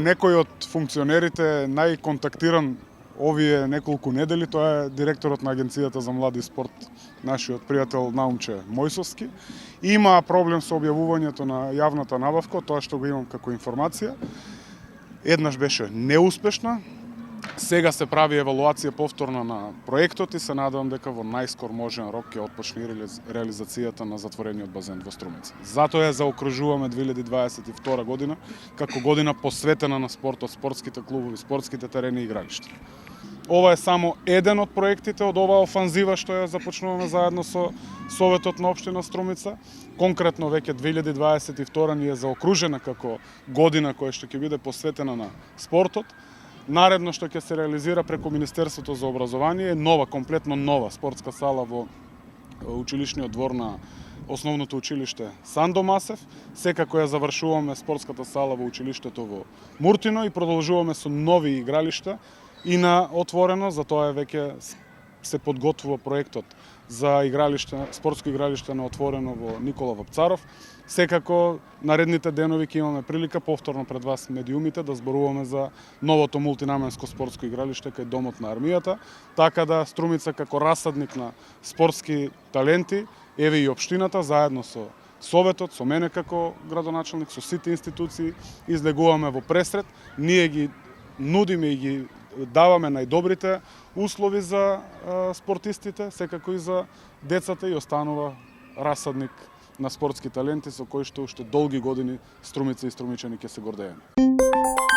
Некој од функционерите најконтактиран овие неколку недели, тоа е директорот на Агенцијата за млади спорт, нашиот пријател Наумче Мојсовски. Има проблем со објавувањето на јавната набавка, тоа што го имам како информација. Еднаш беше неуспешна, сега се прави евалуација повторна на проектот и се надевам дека во најскор можен рок ќе отпочне реализацијата на затворениот базен во Струмица. Затоа ја заокружуваме 2022 година како година посветена на спортот, спортските клубови, спортските терени и игралишта. Ова е само еден од проектите од оваа офанзива што ја започнуваме заедно со Советот на општина Струмица. Конкретно веќе 2022 ни е заокружена како година која што ќе биде посветена на спортот. Наредно што ќе се реализира преку Министерството за образование е нова, комплетно нова спортска сала во училишниот двор на основното училиште Сандо Масев. Секако ја завршуваме спортската сала во училиштето во Муртино и продолжуваме со нови игралишта и на отворено, затоа веќе се подготвува проектот за игралиште, спортско игралиште на отворено во Никола Вапцаров. Секако наредните денови ќе имаме прилика повторно пред вас медиумите да зборуваме за новото мултинаменско спортско игралиште кај Домот на армијата, така да Струмица како расадник на спортски таленти, еве и општината заедно со Советот, со мене како градоначелник, со сите институции излегуваме во пресрет. Ние ги нудиме и ги даваме најдобрите услови за спортистите, секако и за децата и останува расадник на спортски таленти со кои што уште долги години Струмица и струмичани ќе се гордееме.